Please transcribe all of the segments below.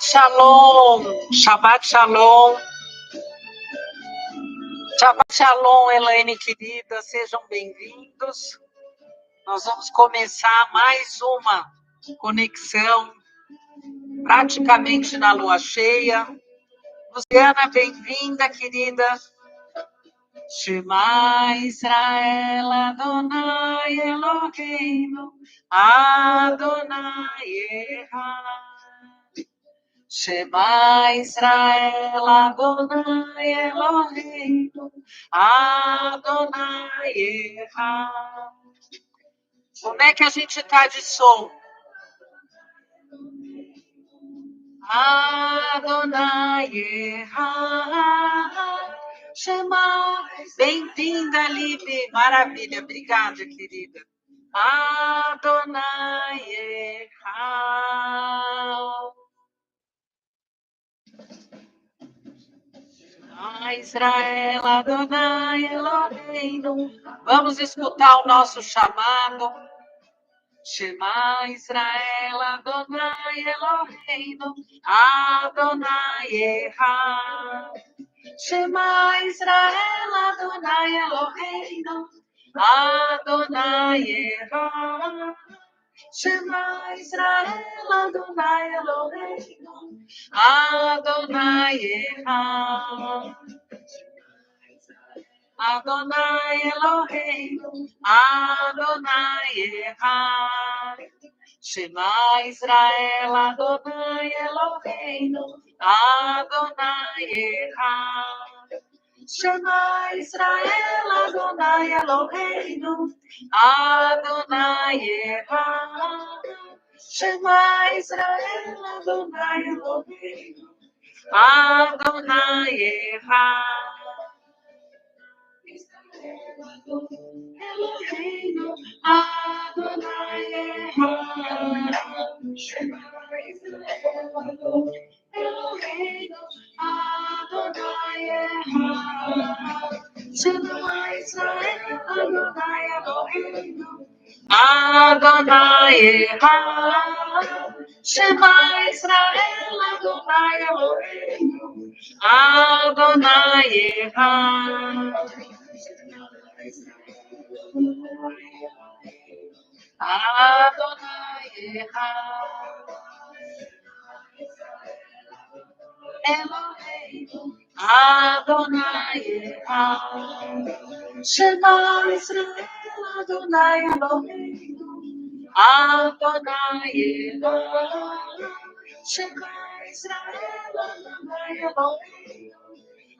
Shalom, Shabbat Shalom. Shabbat Shalom, Elaine querida, sejam bem-vindos. Nós vamos começar mais uma conexão, praticamente na lua cheia. Luciana, bem-vinda, querida. Shema Israel, Adonai Eloheinu, Adonai Echad. Shema Israel, Adonai Eloheinu, Adonai Echad. Como é que a gente está de som? Adonai Echad. Shema. Bem-vinda, Libe. Maravilha. Obrigada, querida. Adonai Echad. Israel, Adonai Eloheinu. Vamos escutar o nosso chamado. Shema Israel, Adonai Eloheinu, Adonai Echad. Shema Israel, Adonai Eloheinu, Adonai Echad. Shema Israel, Adonai Eloheinu, Adonai Echad. Adonai Eloheinu, Adonai Echad. Shema Israel, Adonai Eloheinu, Adonai Echad. Shema Israel, Adonai Eloheinu, Adonai Echad. Shema Israel, Adonai Eloheinu, Adonai Echad. Eloheinu, Adonai Echad. Shema Israel, Eloheinu, Adonai Echad. Shema Israel, Adonai Eloheinu, Adonai Echad. Shema Israel, Adonai Eloheinu, Adonai Echad. Adonai Echad. Eloheinu, Adonai Echad. Shema Israel, Adonai Eloheinu, Adonai Echad. Shema Israel, Adonai Eloheinu,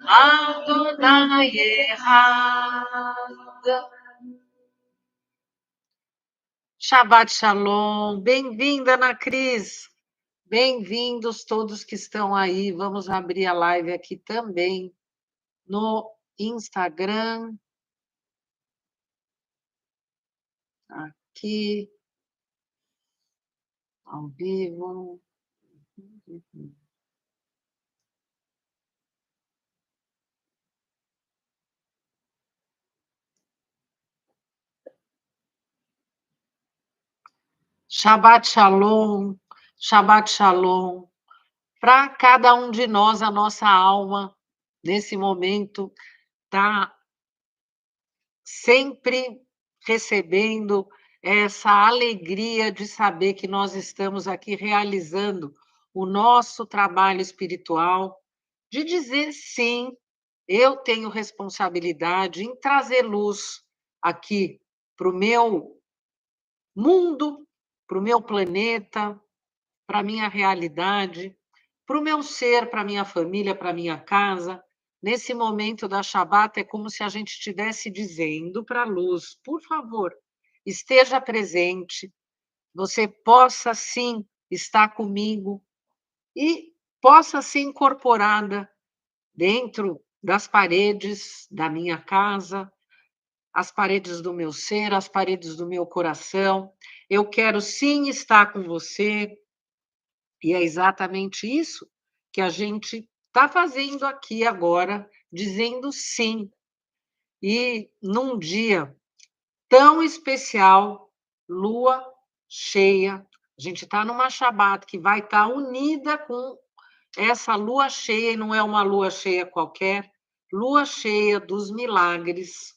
Adonai Echad. Shabbat Shalom, bem-vinda, Ana Cris. Bem-vindos todos que estão aí. Vamos abrir a live aqui também no Instagram. Aqui, ao vivo. Shabbat Shalom, Shabbat Shalom. Para cada um de nós, a nossa alma, nesse momento, está sempre recebendo essa alegria de saber que nós estamos aqui realizando o nosso trabalho espiritual, de dizer sim, eu tenho responsabilidade em trazer luz aqui para o meu mundo, para o meu planeta, para a minha realidade, para o meu ser, para a minha família, para a minha casa. Nesse momento da Shabat, é como se a gente estivesse dizendo para a luz, por favor, esteja presente, você possa sim estar comigo e possa ser incorporada dentro das paredes da minha casa, as paredes do meu ser, as paredes do meu coração. Eu quero sim estar com você, e é exatamente isso que a gente está fazendo aqui agora, dizendo sim. E num dia tão especial, lua cheia, A gente está numa Shabat que vai estar unida com essa lua cheia, e não é uma lua cheia qualquer, lua cheia dos milagres,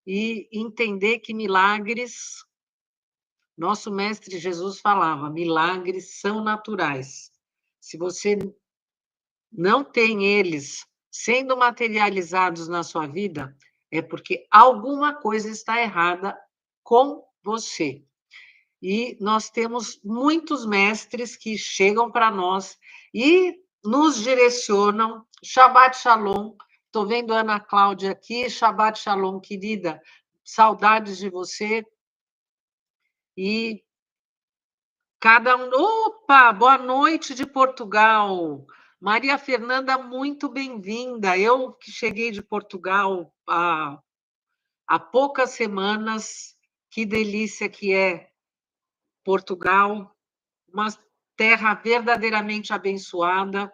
e entender que milagres, nosso mestre Jesus falava, milagres são naturais. Se você não tem eles sendo materializados na sua vida, é porque alguma coisa está errada com você. E nós temos muitos mestres que chegam para nós e nos direcionam. Shabbat Shalom. Estou vendo a Ana Cláudia aqui. Shabbat Shalom, querida. Saudades de você. E cada um. Opa! Boa noite de Portugal. Maria Fernanda, muito bem-vinda. Eu que cheguei de Portugal há poucas semanas. Que delícia que é Portugal. Uma terra verdadeiramente abençoada,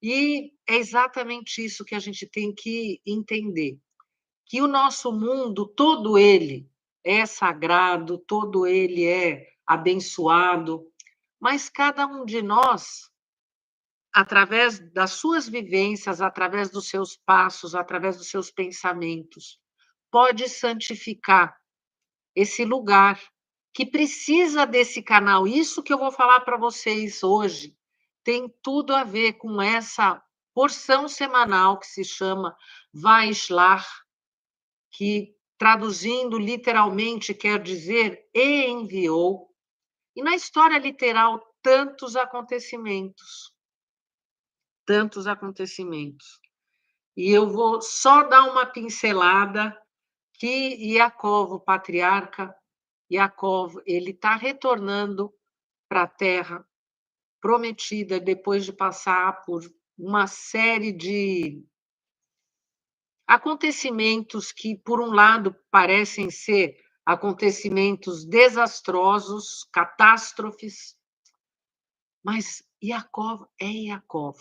e é exatamente isso que a gente tem que entender, que o nosso mundo, todo ele é sagrado, todo ele é abençoado, mas cada um de nós, através das suas vivências, através dos seus passos, através dos seus pensamentos, pode santificar esse lugar que precisa desse canal. Isso que eu vou falar para vocês hoje tem tudo a ver com essa porção semanal que se chama Vaishlar, que traduzindo literalmente quer dizer e enviou. E na história literal, tantos acontecimentos, tantos acontecimentos. E eu vou só dar uma pincelada que Yaakov, o patriarca, Yaakov, ele está retornando para a terra prometida depois de passar por uma série de acontecimentos que, por um lado, parecem ser acontecimentos desastrosos, catástrofes, mas Yaakov é Yaakov.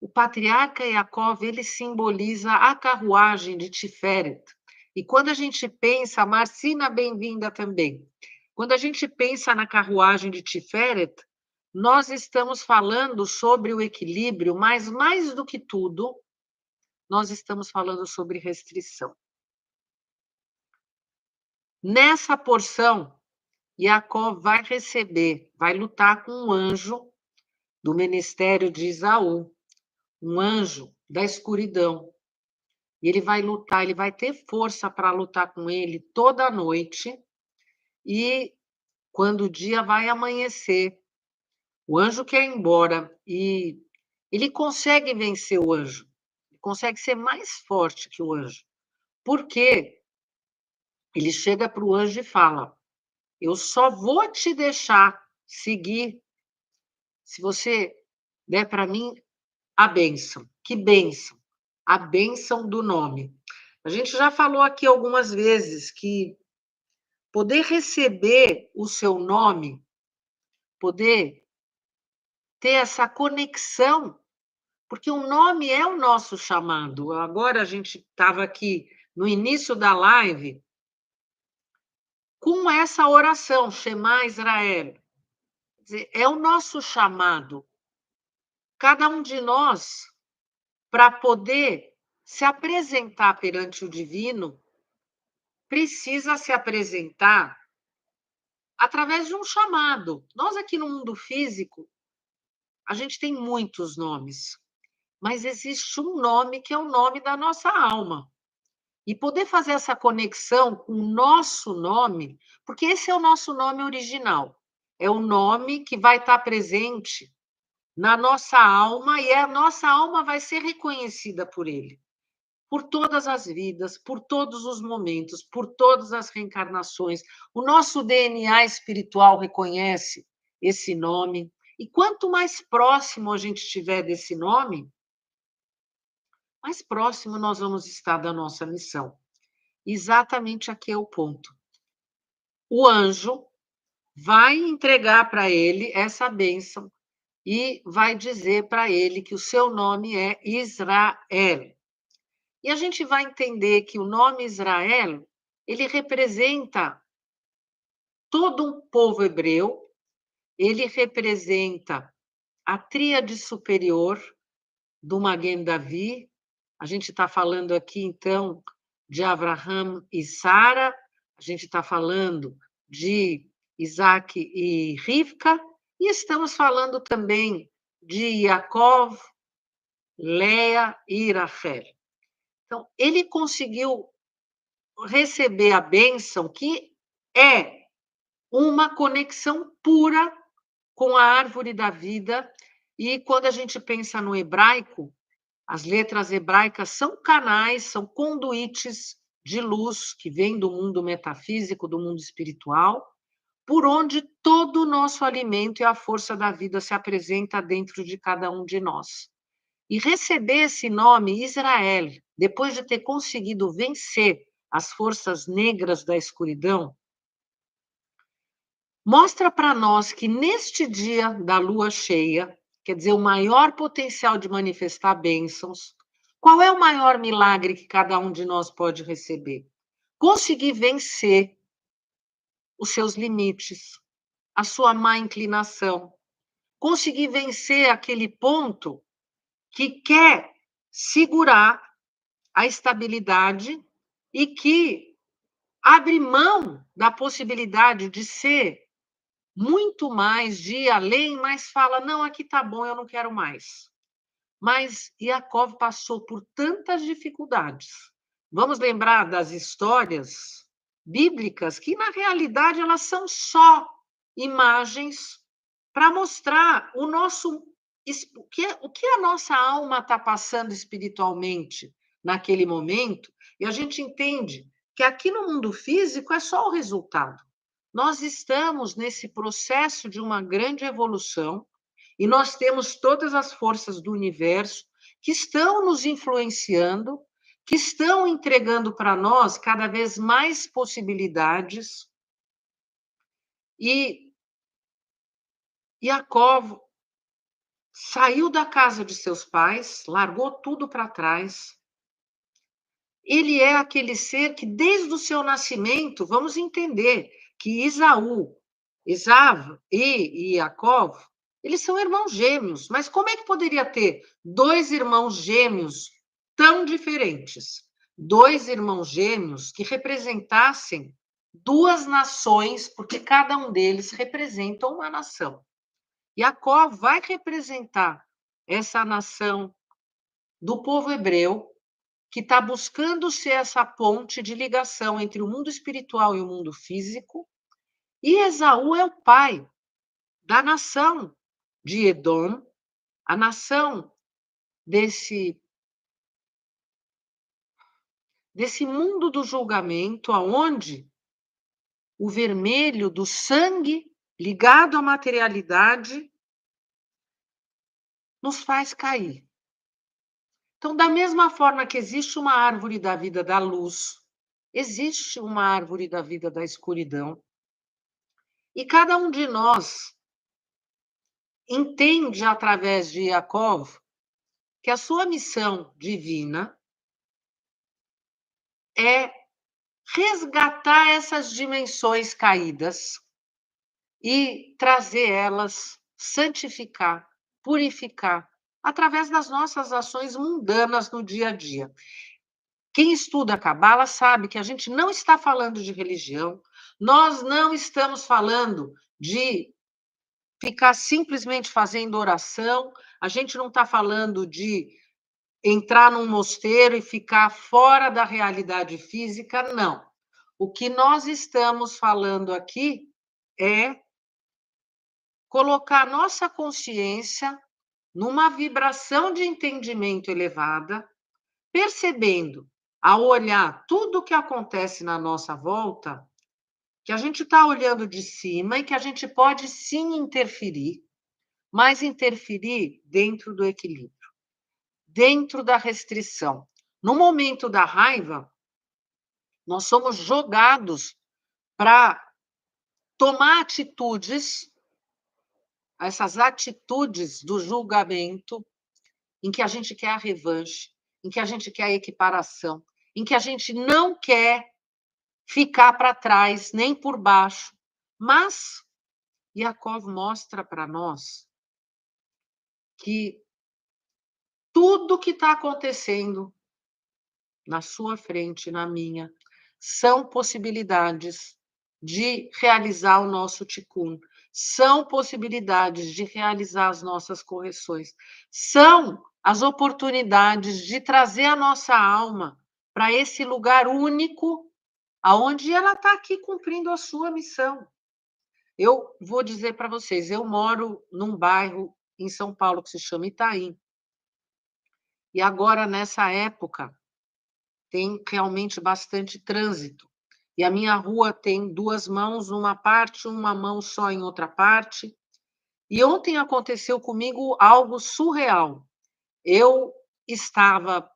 O patriarca Yaakov, ele simboliza a carruagem de Tiferet. E quando a gente pensa, Marcina, bem-vinda também. Quando a gente pensa na carruagem de Tiferet, nós estamos falando sobre o equilíbrio, mas mais do que tudo, nós estamos falando sobre restrição. Nessa porção, Jacó vai receber, vai lutar com um anjo do ministério de Isaú, um anjo da escuridão. E ele vai lutar, ele vai ter força para lutar com ele toda a noite. E quando o dia vai amanhecer, o anjo quer ir embora e ele consegue vencer o anjo. Ele consegue ser mais forte que o anjo. Por quê? Ele chega para o anjo e fala: eu só vou te deixar seguir se você der para mim a bênção. Que bênção? A bênção do nome. A gente já falou aqui algumas vezes que poder receber o seu nome, poder ter essa conexão, porque o nome é o nosso chamado. Agora a gente estava aqui no início da live com essa oração, Shema Israel. Quer dizer, é o nosso chamado. Cada um de nós, para poder se apresentar perante o divino, precisa se apresentar através de um chamado. Nós aqui no mundo físico, a gente tem muitos nomes, mas existe um nome que é o nome da nossa alma. E poder fazer essa conexão com o nosso nome, porque esse é o nosso nome original, é o nome que vai estar presente na nossa alma e a nossa alma vai ser reconhecida por ele, por todas as vidas, por todos os momentos, por todas as reencarnações. O nosso DNA espiritual reconhece esse nome, e quanto mais próximo a gente estiver desse nome, mais próximo nós vamos estar da nossa missão. Exatamente aqui é o ponto. O anjo vai entregar para ele essa bênção e vai dizer para ele que o seu nome é Israel. E a gente vai entender que o nome Israel, ele representa todo um povo hebreu, ele representa a tríade superior do Magen Davi. A gente está falando aqui, então, de Abraham e Sara, a gente está falando de Isaac e Rivka, e estamos falando também de Yaakov, Leia e Rachel. Então, ele conseguiu receber a bênção, que é uma conexão pura com a árvore da vida. E quando a gente pensa no hebraico, as letras hebraicas são canais, são conduítes de luz que vêm do mundo metafísico, do mundo espiritual, por onde todo o nosso alimento e a força da vida se apresenta dentro de cada um de nós. E receber esse nome, Israel, depois de ter conseguido vencer as forças negras da escuridão, mostra para nós que neste dia da lua cheia, quer dizer, o maior potencial de manifestar bênçãos, qual é o maior milagre que cada um de nós pode receber? Conseguir vencer os seus limites, a sua má inclinação, conseguir vencer aquele ponto que quer segurar a estabilidade e que abre mão da possibilidade de ser muito mais, de ir além, mas fala: não, aqui está bom, eu não quero mais. Mas Yaakov passou por tantas dificuldades. Vamos lembrar das histórias bíblicas, que na realidade elas são só imagens para mostrar o que a nossa alma está passando espiritualmente naquele momento, e a gente entende que aqui no mundo físico é só o resultado. Nós estamos nesse processo de uma grande evolução e nós temos todas as forças do universo que estão nos influenciando, que estão entregando para nós cada vez mais possibilidades. E Yaakov saiu da casa de seus pais, largou tudo para trás. Ele é aquele ser que, desde o seu nascimento, vamos entender que Esaú e Yaakov, eles são irmãos gêmeos, mas como é que poderia ter dois irmãos gêmeos tão diferentes? Dois irmãos gêmeos que representassem duas nações, porque cada um deles representa uma nação. Jacó vai representar essa nação do povo hebreu, que está buscando ser essa ponte de ligação entre o mundo espiritual e o mundo físico, e Esaú é o pai da nação de Edom, a nação desse mundo do julgamento, aonde o vermelho do sangue ligado à materialidade nos faz cair. Então, da mesma forma que existe uma árvore da vida da luz, existe uma árvore da vida da escuridão, e cada um de nós entende através de Yaakov que a sua missão divina é resgatar essas dimensões caídas e trazer elas, santificar, purificar, através das nossas ações mundanas no dia a dia. Quem estuda a Cabala sabe que a gente não está falando de religião, nós não estamos falando de ficar simplesmente fazendo oração, a gente não está falando de entrar num mosteiro e ficar fora da realidade física, não. O que nós estamos falando aqui é colocar nossa consciência numa vibração de entendimento elevada, percebendo, ao olhar tudo o que acontece na nossa volta, que a gente está olhando de cima e que a gente pode sim interferir, mas interferir dentro do equilíbrio, dentro da restrição. No momento da raiva, nós somos jogados para tomar atitudes, essas atitudes do julgamento, em que a gente quer a revanche, em que a gente quer a equiparação, em que a gente não quer ficar para trás, nem por baixo, mas Yaakov mostra para nós que tudo que está acontecendo na sua frente, na minha, são possibilidades de realizar o nosso tikkun, são possibilidades de realizar as nossas correções, são as oportunidades de trazer a nossa alma para esse lugar único, aonde ela está aqui cumprindo a sua missão. Eu vou dizer para vocês, eu moro num bairro em São Paulo que se chama Itaim, e agora nessa época tem realmente bastante trânsito. E a minha rua tem 2 mãos numa parte, uma mão só em outra parte. E ontem aconteceu comigo algo surreal. Eu estava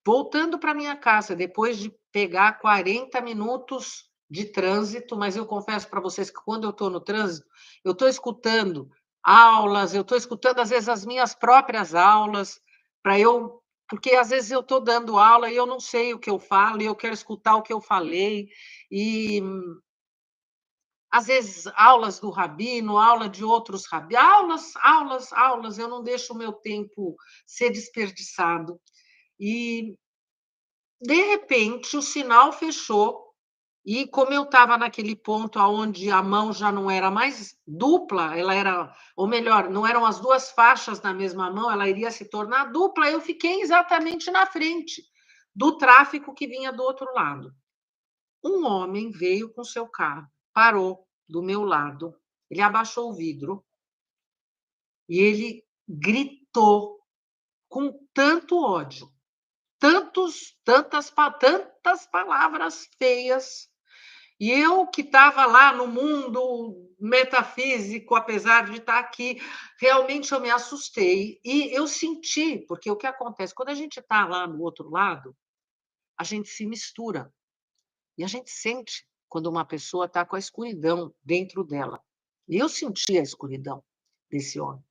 voltando para minha casa depois de pegar 40 minutos de trânsito, mas eu confesso para vocês que quando eu estou no trânsito, eu estou escutando aulas, eu estou escutando às vezes as minhas próprias aulas, para eu, porque às vezes eu estou dando aula e eu não sei o que eu falo, e eu quero escutar o que eu falei, e às vezes aulas do rabino, aula de outros rabinos, aulas, eu não deixo o meu tempo ser desperdiçado. E de repente, o sinal fechou e como eu estava naquele ponto aonde a mão já não era mais dupla, ela era, ou melhor, não eram as 2 faixas na mesma mão, ela iria se tornar dupla, eu fiquei exatamente na frente do tráfego que vinha do outro lado. Um homem veio com seu carro, parou do meu lado, ele abaixou o vidro e ele gritou com tanto ódio, tantas palavras feias. E eu que estava lá no mundo metafísico, apesar de estar aqui, realmente eu me assustei e eu senti, porque o que acontece quando a gente está lá no outro lado, a gente se mistura e a gente sente quando uma pessoa está com a escuridão dentro dela. E eu senti a escuridão desse homem.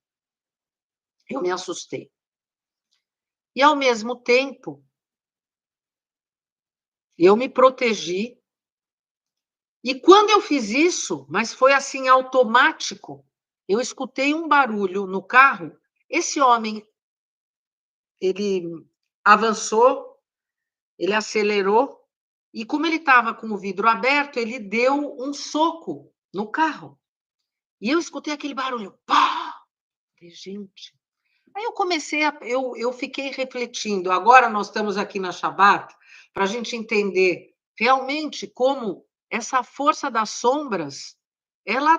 Eu me assustei. E ao mesmo tempo, eu me protegi. E quando eu fiz isso, mas foi assim automático, eu escutei um barulho no carro, esse homem, ele avançou, ele acelerou, e como ele estava com o vidro aberto, ele deu um soco no carro. E eu escutei aquele barulho, pá! Falei, gente. Aí eu comecei eu fiquei refletindo, agora nós estamos aqui na Shabbat, para a gente entender realmente como essa força das sombras, ela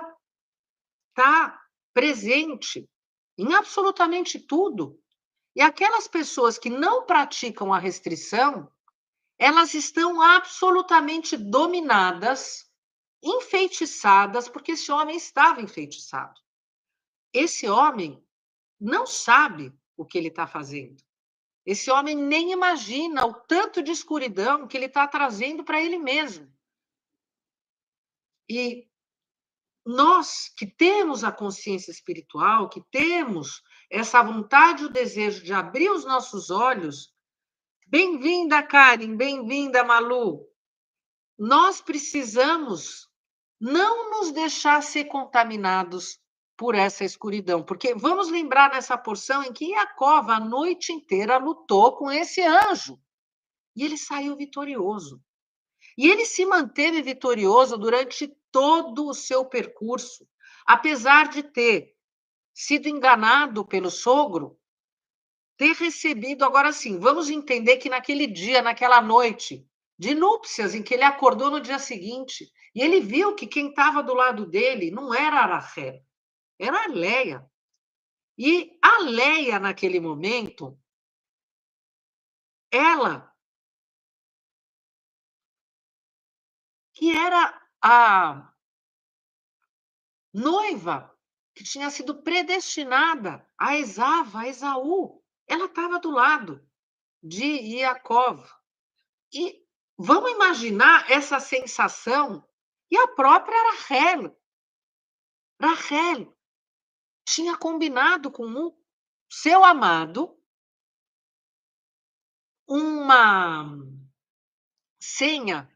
está presente em absolutamente tudo. E aquelas pessoas que não praticam a restrição, elas estão absolutamente dominadas, enfeitiçadas, porque esse homem estava enfeitiçado. Esse homem não sabe o que ele está fazendo. Esse homem nem imagina o tanto de escuridão que ele está trazendo para ele mesmo. E nós que temos a consciência espiritual, que temos essa vontade e o desejo de abrir os nossos olhos, bem-vinda, Karen, bem-vinda, Malu. Nós precisamos não nos deixar ser contaminados por essa escuridão, porque vamos lembrar nessa porção em que Jacó a noite inteira lutou com esse anjo e ele saiu vitorioso. E ele se manteve vitorioso durante todo o seu percurso, apesar de ter sido enganado pelo sogro, ter recebido. Agora sim, vamos entender que naquele dia, naquela noite de núpcias, em que ele acordou no dia seguinte, e ele viu que quem estava do lado dele não era a Rachel, era a Leia. E a Leia, naquele momento, ela, que era a noiva que tinha sido predestinada a Esava, a Esaú, ela estava do lado de Yaakov. E vamos imaginar essa sensação. E a própria Rachel. Rachel tinha combinado com o seu amado uma senha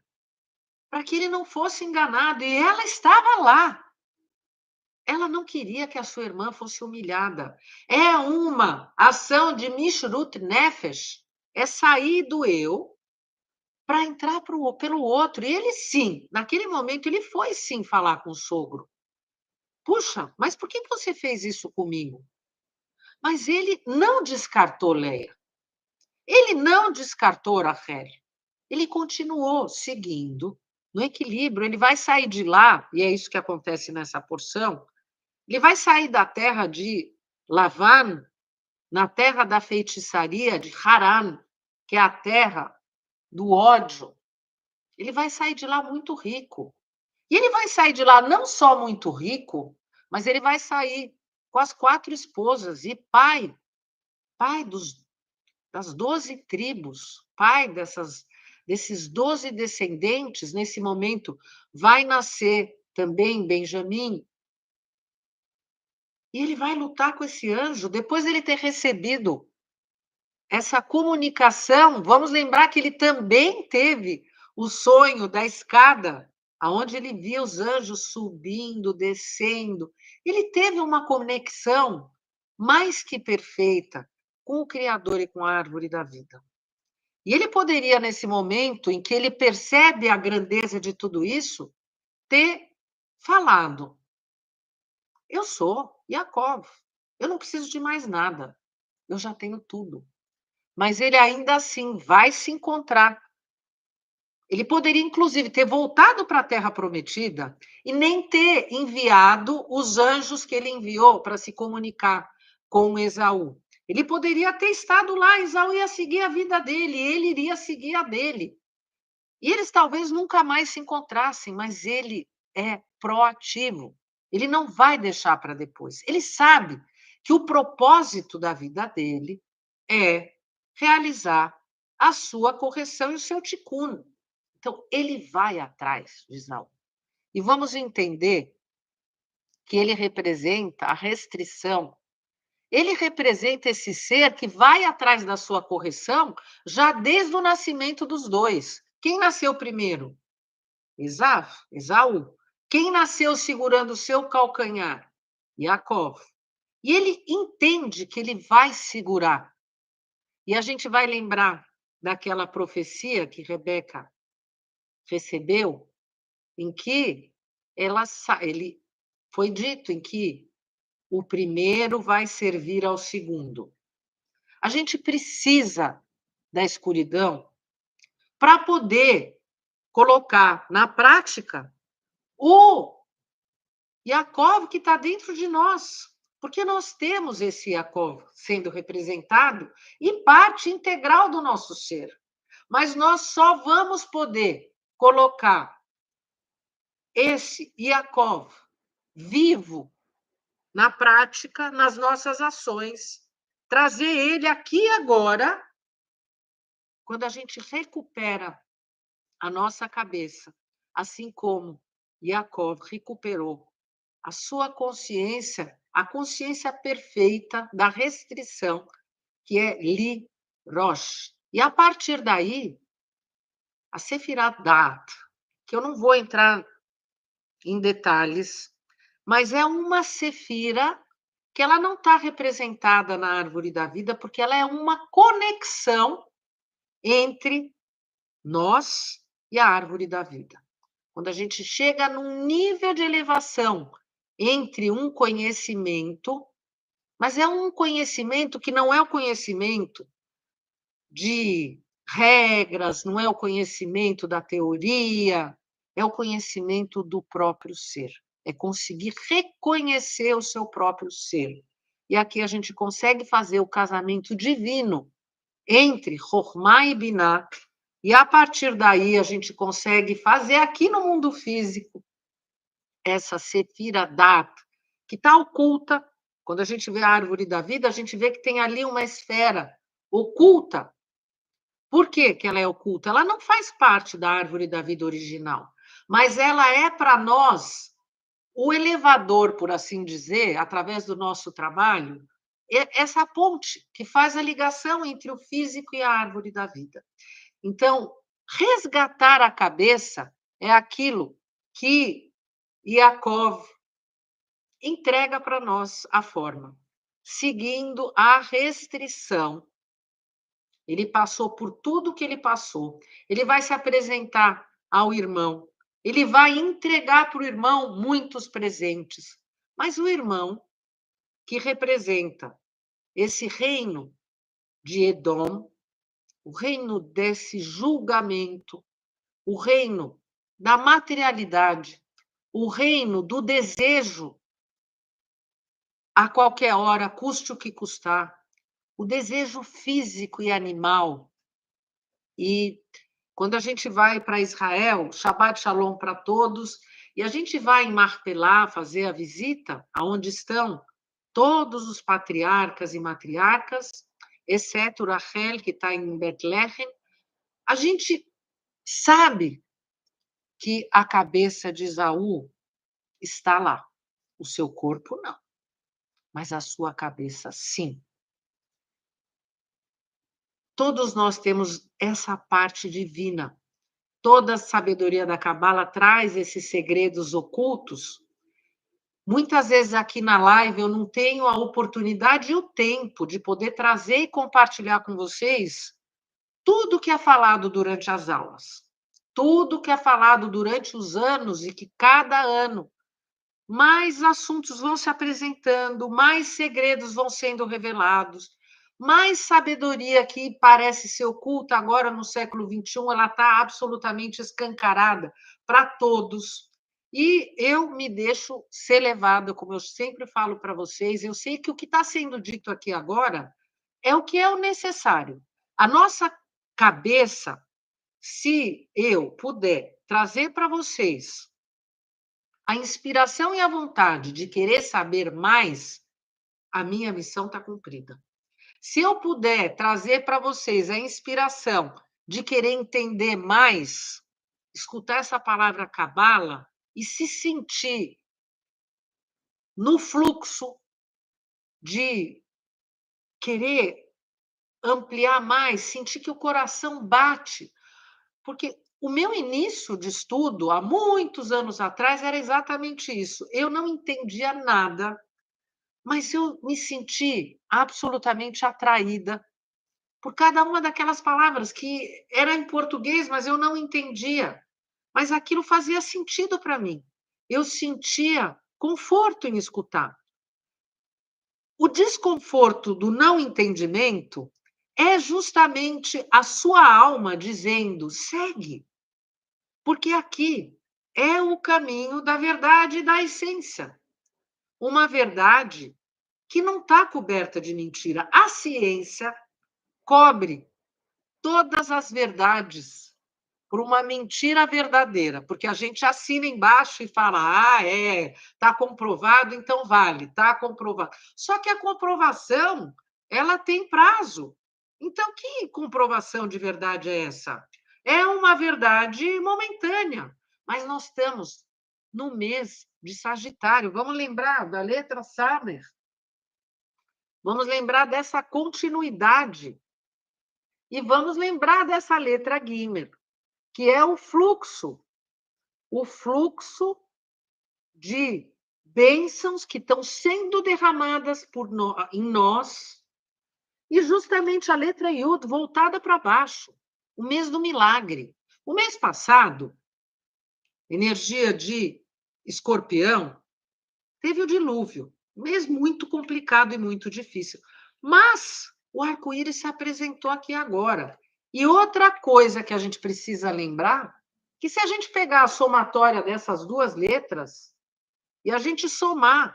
para que ele não fosse enganado. E ela estava lá. ela não queria que a sua irmã fosse humilhada. É uma ação de Mishrut Nefesh, é sair do eu para entrar pelo outro. E ele sim, naquele momento, ele foi sim falar com o sogro. Puxa, mas por que você fez isso comigo? Mas ele não descartou Leia. Ele não descartou Rachel. Ele continuou seguindo no equilíbrio. Ele vai sair de lá, e é isso que acontece nessa porção. Ele vai sair da terra de Lavan, na terra da feitiçaria de Haran, que é a terra do ódio. Ele vai sair de lá muito rico. E ele vai sair de lá não só muito rico, mas ele vai sair com as 4 esposas e pai das 12 tribos, pai desses 12 descendentes. Nesse momento vai nascer também Benjamim. E ele vai lutar com esse anjo, depois de ele ter recebido essa comunicação. Vamos lembrar que ele também teve o sonho da escada, aonde ele via os anjos subindo, descendo. Ele teve uma conexão mais que perfeita com o Criador e com a árvore da vida. E ele poderia, nesse momento em que ele percebe a grandeza de tudo isso, ter falado: eu sou Yaakov, eu não preciso de mais nada, eu já tenho tudo. Mas ele ainda assim vai se encontrar. Ele poderia, inclusive, ter voltado para a Terra Prometida e nem ter enviado os anjos que ele enviou para se comunicar com Esaú. Ele poderia ter estado lá, Esaú ia seguir a vida dele, ele iria seguir a dele. E eles talvez nunca mais se encontrassem, mas ele é proativo. Ele não vai deixar para depois. Ele sabe que o propósito da vida dele é realizar a sua correção e o seu tikkun. Então, ele vai atrás de Esaú. E vamos entender que ele representa a restrição. Ele representa esse ser que vai atrás da sua correção já desde o nascimento dos dois. Quem nasceu primeiro? Esaú. Quem nasceu segurando o seu calcanhar? Yaakov. E ele entende que ele vai segurar. E a gente vai lembrar daquela profecia que Rebeca recebeu, em que ele foi dito em que o primeiro vai servir ao segundo. A gente precisa da escuridão para poder colocar na prática o Yaakov que está dentro de nós, porque nós temos esse Yaakov sendo representado e parte integral do nosso ser. Mas nós só vamos poder colocar esse Yaakov vivo na prática, nas nossas ações, trazer ele aqui agora, quando a gente recupera a nossa cabeça, assim como Yaakov recuperou a sua consciência, a consciência perfeita da restrição, que é Li Rosh. E a partir daí, a Sefirat Dat, que eu não vou entrar em detalhes, mas é uma sefira que ela não está representada na árvore da vida, porque ela é uma conexão entre nós e a árvore da vida. Quando a gente chega num nível de elevação entre um conhecimento, mas é um conhecimento que não é o conhecimento de regras, não é o conhecimento da teoria, é o conhecimento do próprio ser. É conseguir reconhecer o seu próprio ser. E aqui a gente consegue fazer o casamento divino entre Chokhmah e Binah, e a partir daí a gente consegue fazer aqui no mundo físico essa Sefira Dat, que está oculta. Quando a gente vê a árvore da vida, a gente vê que tem ali uma esfera oculta. Por que que ela é oculta? Ela não faz parte da árvore da vida original, mas ela é para nós o elevador, por assim dizer, através do nosso trabalho, essa ponte que faz a ligação entre o físico e a árvore da vida. Então, resgatar a cabeça é aquilo que Yaakov entrega para nós a forma, seguindo a restrição. Ele passou por tudo que ele passou. Ele vai se apresentar ao irmão. Ele vai entregar para o irmão muitos presentes. Mas o irmão, que representa esse reino de Edom, o reino desse julgamento, o reino da materialidade, o reino do desejo a qualquer hora, custe o que custar, o desejo físico e animal. E quando a gente vai para Israel, Shabbat Shalom para todos, e a gente vai em Marpelá fazer a visita, aonde estão todos os patriarcas e matriarcas, exceto Rachel, que está em Betlehem, a gente sabe que a cabeça de Esaú está lá. O seu corpo não, mas a sua cabeça sim. Todos nós temos essa parte divina. Toda a sabedoria da Cabala traz esses segredos ocultos. Muitas vezes aqui na live eu não tenho a oportunidade e o tempo de poder trazer e compartilhar com vocês tudo que é falado durante as aulas, tudo que é falado durante os anos e que cada ano mais assuntos vão se apresentando, mais segredos vão sendo revelados, mais sabedoria que parece ser oculta agora no século XXI, ela está absolutamente escancarada para todos. E eu me deixo ser levada, como eu sempre falo para vocês, eu sei que o que está sendo dito aqui agora é o que é o necessário. A nossa cabeça, se eu puder trazer para vocês a inspiração e a vontade de querer saber mais, a minha missão está cumprida. Se eu puder trazer para vocês a inspiração de querer entender mais, escutar essa palavra cabala e se sentir no fluxo de querer ampliar mais, sentir que o coração bate, porque o meu início de estudo, há muitos anos atrás, era exatamente isso. Eu não entendia nada, mas eu me senti absolutamente atraída por cada uma daquelas palavras que era em português, mas eu não entendia. Mas aquilo fazia sentido para mim. Eu sentia conforto em escutar. O desconforto do não entendimento é justamente a sua alma dizendo: segue, porque aqui é o caminho da verdade e da essência. Uma verdade que não está coberta de mentira. A ciência cobre todas as verdades por uma mentira verdadeira, porque a gente assina embaixo e fala: ah, está comprovado, então vale, está comprovado. Só que a comprovação, ela tem prazo. Então, que comprovação de verdade é essa? É uma verdade momentânea, mas nós estamos no mês de Sagitário. Vamos lembrar da letra Samer. Vamos lembrar dessa continuidade. E vamos lembrar dessa letra Guimer, que é o fluxo de bênçãos que estão sendo derramadas em nós, e justamente a letra Yud voltada para baixo, o mês do milagre. O mês passado, energia de Escorpião, teve o dilúvio, um mês muito complicado e muito difícil, mas o arco-íris se apresentou aqui agora. E outra coisa que a gente precisa lembrar, que se a gente pegar a somatória dessas duas letras, e a gente somar,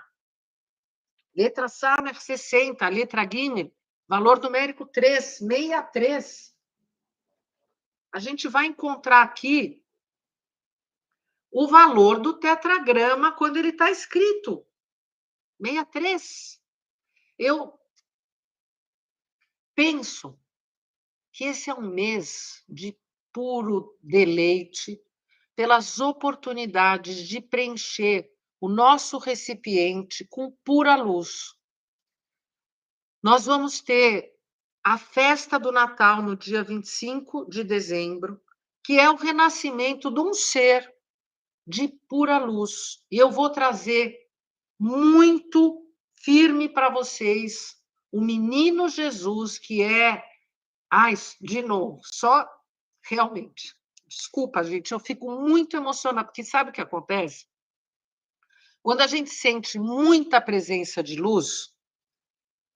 letra Samer 60, letra Guimer, valor numérico 3, 63, a gente vai encontrar aqui o valor do tetragrama quando ele está escrito, 63. Eu penso que esse é um mês de puro deleite pelas oportunidades de preencher o nosso recipiente com pura luz. Nós vamos ter a festa do Natal no dia 25 de dezembro, que é o renascimento de um ser de pura luz. E eu vou trazer muito firme para vocês o menino Jesus, que é. Ai, de novo, só realmente. Desculpa, gente, eu fico muito emocionada, porque sabe o que acontece? Quando a gente sente muita presença de luz,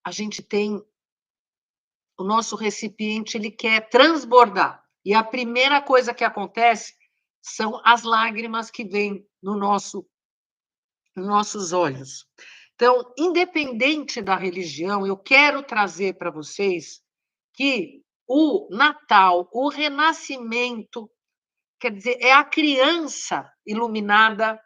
a gente tem o nosso recipiente, ele quer transbordar. E a primeira coisa que acontece são as lágrimas que vêm nos nossos olhos. Então, independente da religião, eu quero trazer para vocês que o Natal, o renascimento, quer dizer, é a criança iluminada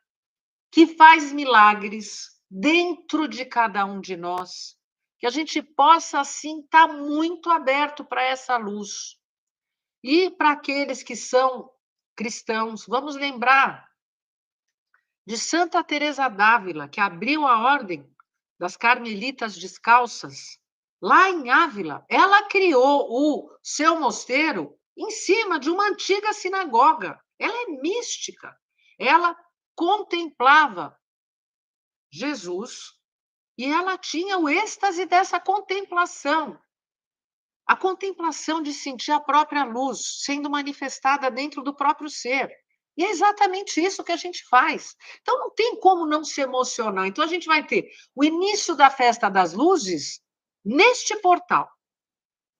que faz milagres dentro de cada um de nós, que a gente possa, assim, estar muito aberto para essa luz. E para aqueles que são cristãos, vamos lembrar de Santa Teresa d'Ávila, que abriu a ordem das Carmelitas Descalças, lá em Ávila. Ela criou o seu mosteiro em cima de uma antiga sinagoga. Ela é mística. Ela contemplava Jesus e ela tinha o êxtase dessa contemplação. A contemplação de sentir a própria luz sendo manifestada dentro do próprio ser. E é exatamente isso que a gente faz. Então, não tem como não se emocionar. Então, a gente vai ter o início da festa das luzes neste portal.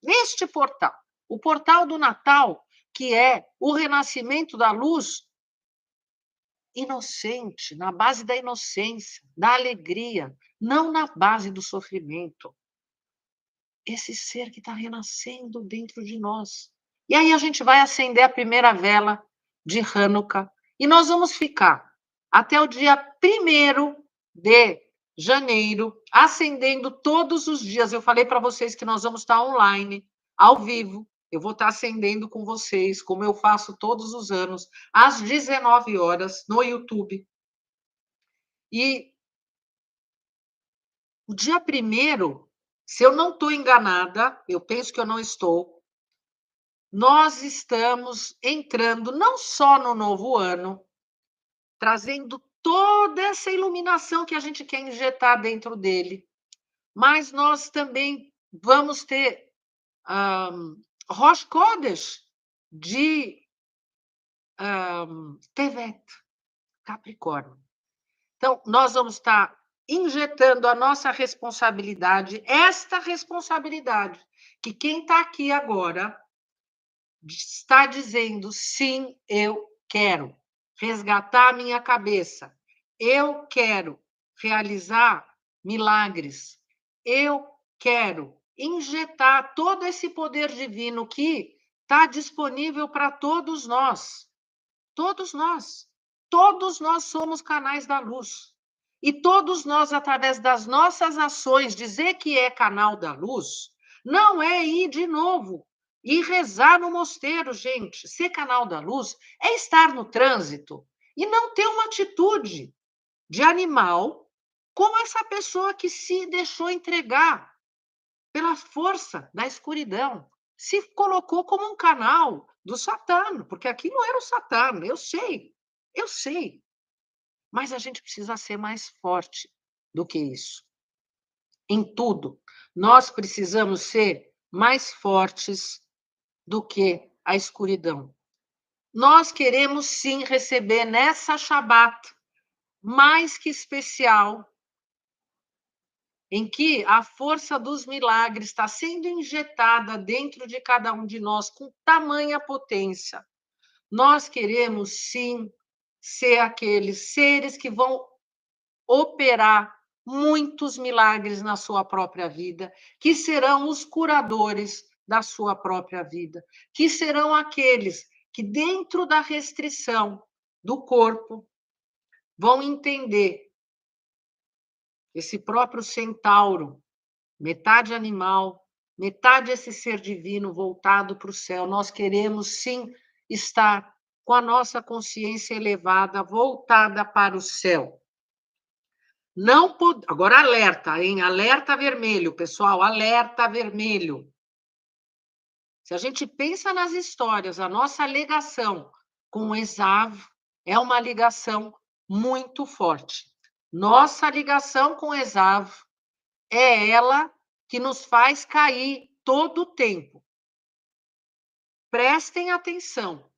Neste portal. O portal do Natal, que é o renascimento da luz inocente, na base da inocência, da alegria, não na base do sofrimento. Esse ser que está renascendo dentro de nós. E aí a gente vai acender a primeira vela de Hanukkah e nós vamos ficar até o dia 1º de janeiro, acendendo todos os dias. Eu falei para vocês que nós vamos estar online, ao vivo. Eu vou estar acendendo com vocês, como eu faço todos os anos, às 19 horas, no YouTube. E o dia 1º, se eu não estou enganada, eu penso que eu não estou, nós estamos entrando não só no novo ano, trazendo toda essa iluminação que a gente quer injetar dentro dele, mas nós também vamos ter Rosh Chodesh de Tevet, Capricórnio. Então, nós vamos estar injetando a nossa responsabilidade, esta responsabilidade, que quem está aqui agora está dizendo, sim, eu quero resgatar a minha cabeça, eu quero realizar milagres, eu quero injetar todo esse poder divino que está disponível para todos nós. Todos nós. Todos nós somos canais da luz. E todos nós, através das nossas ações, dizer que é canal da luz, não é ir de novo e rezar no mosteiro, gente. Ser canal da luz é estar no trânsito e não ter uma atitude de animal como essa pessoa que se deixou entregar pela força da escuridão. Se colocou como um canal do Satã, porque aquilo era o Satã, eu sei, mas a gente precisa ser mais forte do que isso. Em tudo, nós precisamos ser mais fortes do que a escuridão. Nós queremos sim receber nessa Shabat mais que especial, em que a força dos milagres está sendo injetada dentro de cada um de nós com tamanha potência. Nós queremos, sim, ser aqueles seres que vão operar muitos milagres na sua própria vida, que serão os curadores da sua própria vida, que serão aqueles que, dentro da restrição do corpo, vão entender esse próprio centauro, metade animal, metade esse ser divino voltado para o céu. Nós queremos, sim, estar com a nossa consciência elevada, voltada para o céu. Não pod... Agora, alerta, hein? Alerta vermelho, pessoal, alerta vermelho. Se a gente pensa nas histórias, a nossa ligação com o Esav é uma ligação muito forte. Nossa ligação com o Esav é ela que nos faz cair todo o tempo. Prestem atenção.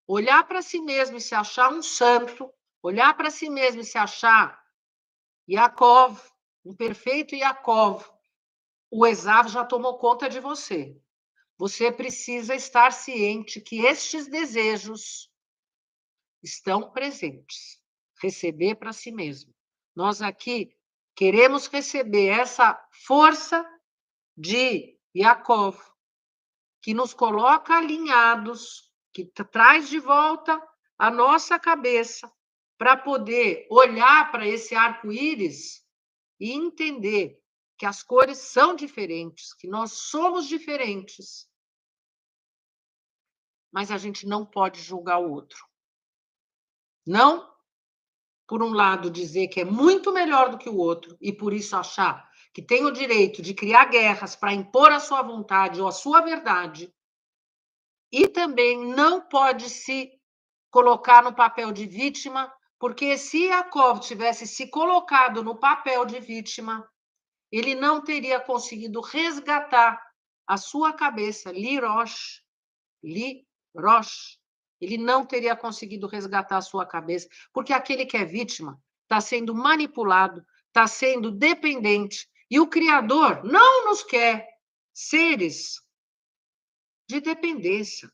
Olhar para si mesmo e se achar um santo, olhar para si mesmo e se achar Yaakov, um perfeito Yaakov, o Esav já tomou conta de você. Você precisa estar ciente que estes desejos estão presentes. Receber para si mesmo. Nós aqui queremos receber essa força de Yaakov, que nos coloca alinhados, que traz de volta a nossa cabeça para poder olhar para esse arco-íris e entender que as cores são diferentes, que nós somos diferentes, mas a gente não pode julgar o outro. Não, por um lado, dizer que é muito melhor do que o outro e por isso achar que tem o direito de criar guerras para impor a sua vontade ou a sua verdade, e também não pode se colocar no papel de vítima, porque se Yaakov tivesse se colocado no papel de vítima, ele não teria conseguido resgatar a sua cabeça, Lirosh, Lirosh. Ele não teria conseguido resgatar a sua cabeça, porque aquele que é vítima está sendo manipulado, está sendo dependente, e o Criador não nos quer seres de dependência.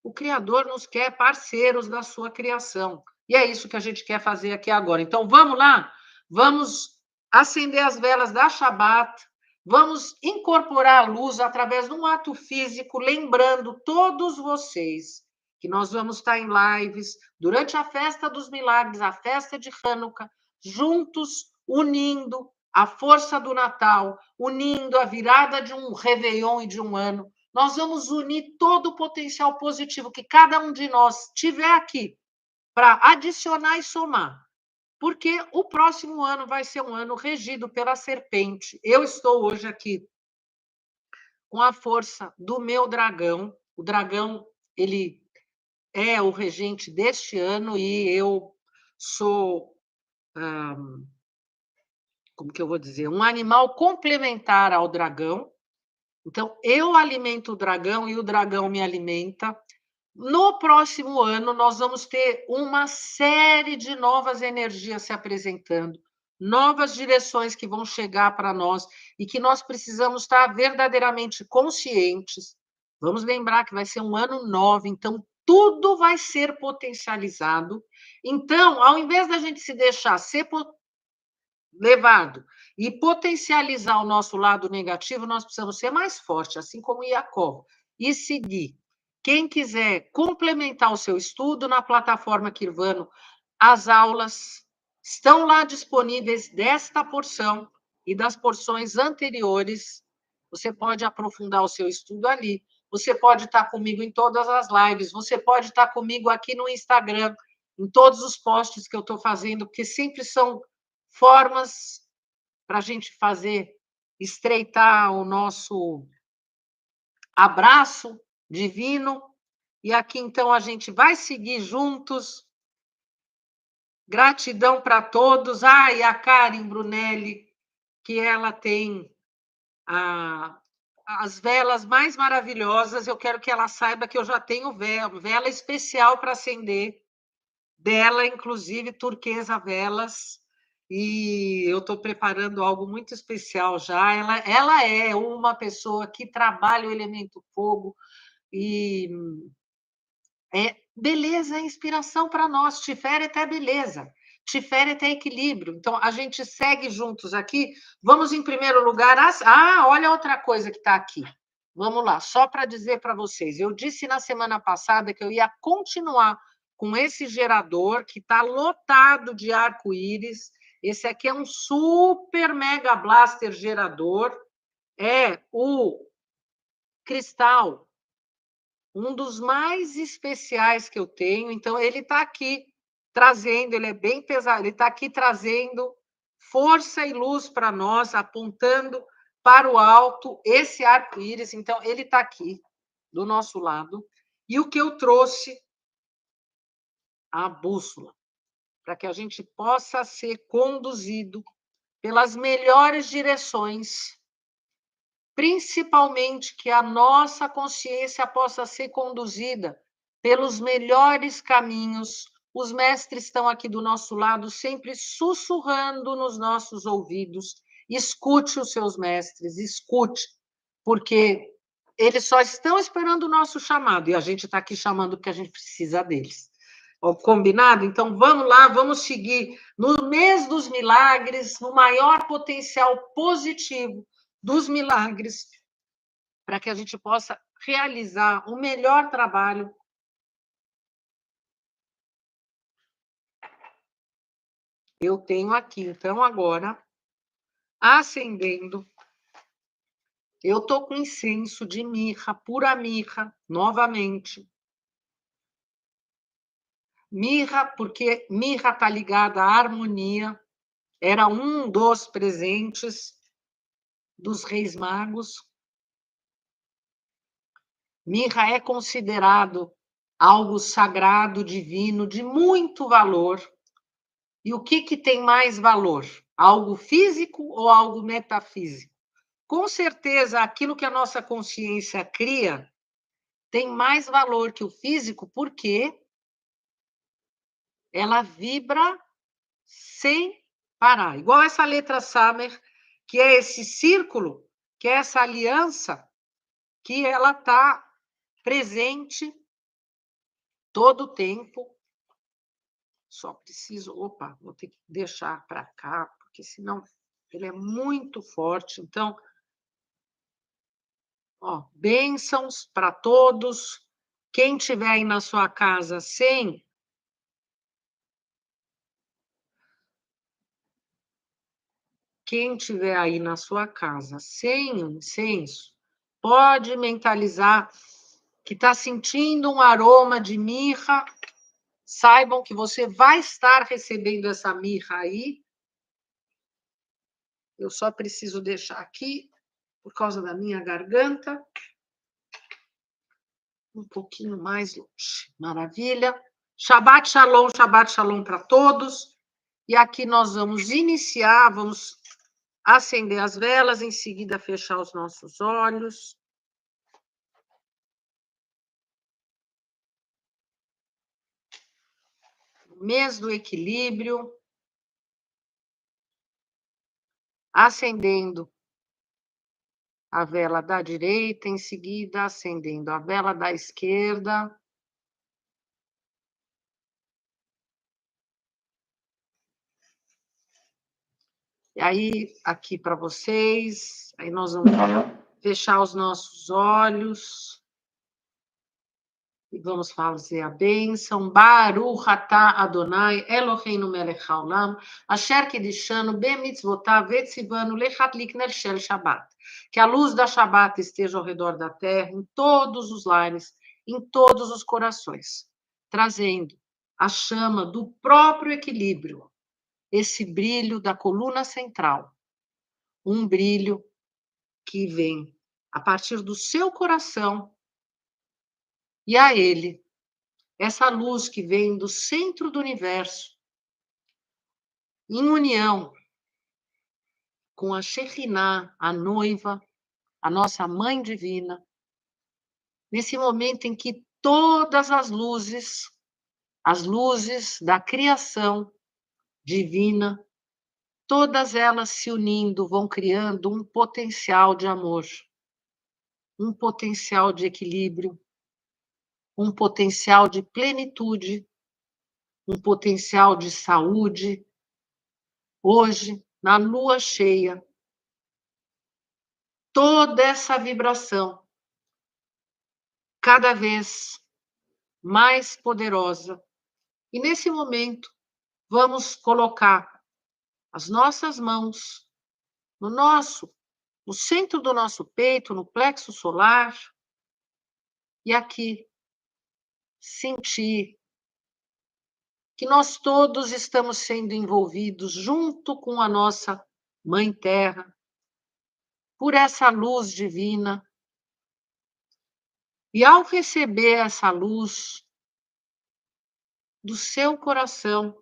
O Criador nos quer parceiros da sua criação. E é isso que a gente quer fazer aqui agora. Então, vamos lá? Vamos acender as velas da Shabat, vamos incorporar a luz através de um ato físico, lembrando todos vocês que nós vamos estar em lives durante a festa dos milagres, a festa de Hanukkah, juntos, unindo a força do Natal, unindo a virada de um Réveillon e de um ano. Nós vamos unir todo o potencial positivo que cada um de nós tiver aqui para adicionar e somar. Porque o próximo ano vai ser um ano regido pela serpente. Eu estou hoje aqui com a força do meu dragão. O dragão, ele é o regente deste ano e eu sou, como que eu vou dizer, um animal complementar ao dragão. Então, eu alimento o dragão e o dragão me alimenta. No próximo ano, nós vamos ter uma série de novas energias se apresentando, novas direções que vão chegar para nós e que nós precisamos estar verdadeiramente conscientes. Vamos lembrar que vai ser um ano 9, então tudo vai ser potencializado. Então, ao invés da gente se deixar ser levado e potencializar o nosso lado negativo, nós precisamos ser mais fortes, assim como Yaakov, e seguir. Quem quiser complementar o seu estudo na plataforma Kirvano, as aulas estão lá disponíveis desta porção e das porções anteriores. Você pode aprofundar o seu estudo ali. Você pode estar comigo em todas as lives. Você pode estar comigo aqui no Instagram, em todos os posts que eu estou fazendo, porque sempre são formas para a gente fazer estreitar o nosso abraço divino. E aqui, então, a gente vai seguir juntos. Gratidão para todos. Ah, e a Karen Brunelli, que ela tem as velas mais maravilhosas. Eu quero que ela saiba que eu já tenho vela especial para acender, dela, inclusive, turquesa velas. E eu estou preparando algo muito especial já. Ela é uma pessoa que trabalha o elemento fogo e é beleza, é inspiração para nós. Tiferet é beleza, Tiferet é equilíbrio. Então, a gente segue juntos aqui. Vamos, em primeiro lugar... olha outra coisa que está aqui. Vamos lá, só para dizer para vocês. Eu disse na semana passada que eu ia continuar com esse gerador que está lotado de arco-íris. Esse aqui é um super mega blaster gerador. É o cristal, um dos mais especiais que eu tenho. Então, ele está aqui trazendo, ele é bem pesado, ele está aqui trazendo força e luz para nós, apontando para o alto esse arco-íris. Então, ele está aqui, do nosso lado. E o que eu trouxe? A bússola. para que a gente possa ser conduzido pelas melhores direções, principalmente que a nossa consciência possa ser conduzida pelos melhores caminhos. Os mestres estão aqui do nosso lado, sempre sussurrando nos nossos ouvidos. Escute os seus mestres, escute, porque eles só estão esperando o nosso chamado, e a gente está aqui chamando porque a gente precisa deles. Combinado? Então, vamos lá, vamos seguir no mês dos milagres, no maior potencial positivo dos milagres, para que a gente possa realizar o melhor trabalho. Eu tenho aqui, então, agora, acendendo. Eu estou com incenso de mirra, pura mirra, novamente. Mirra, porque mirra está ligada à harmonia, era um dos presentes dos Reis Magos. Mirra é considerado algo sagrado, divino, de muito valor. E o que tem mais valor? Algo físico ou algo metafísico? Com certeza, aquilo que a nossa consciência cria tem mais valor que o físico, porque ela vibra sem parar. Igual essa letra Samer, que é esse círculo, que é essa aliança, que ela está presente todo o tempo. Só preciso... Opa, vou ter que deixar para cá, porque senão ele é muito forte. Então, ó, bênçãos para todos. Quem tiver aí na sua casa sem... Quem tiver aí na sua casa sem incenso, pode mentalizar que está sentindo um aroma de mirra. Saibam que você vai estar recebendo essa mirra aí. Eu só preciso deixar aqui, por causa da minha garganta, um pouquinho mais longe. Maravilha. Shabbat shalom para todos. E aqui nós vamos iniciar, vamos acender as velas, em seguida fechar os nossos olhos. Mês do equilíbrio. Acendendo a vela da direita, em seguida acendendo a vela da esquerda. E aí, aqui para vocês, aí nós vamos fechar os nossos olhos e vamos fazer a bênção. Baruch atah Adonai Eloheinu melech haolam, asher kidishanu bemitzvotav vetzivanu lechatlik ner shel Shabbat. Que a luz da Shabbat esteja ao redor da terra, em todos os lares, em todos os corações, trazendo a chama do próprio equilíbrio, esse brilho da coluna central, um brilho que vem a partir do seu coração, e a ele, essa luz que vem do centro do universo, em união com a Shekhinah, a noiva, a nossa mãe divina, nesse momento em que todas as luzes da criação divina, todas elas se unindo, vão criando um potencial de amor, um potencial de equilíbrio, um potencial de plenitude, um potencial de saúde. Hoje, na lua cheia, toda essa vibração, cada vez mais poderosa. E nesse momento, vamos colocar as nossas mãos no centro do nosso peito, no plexo solar, e aqui sentir que nós todos estamos sendo envolvidos junto com a nossa Mãe Terra, por essa luz divina. E ao receber essa luz do seu coração,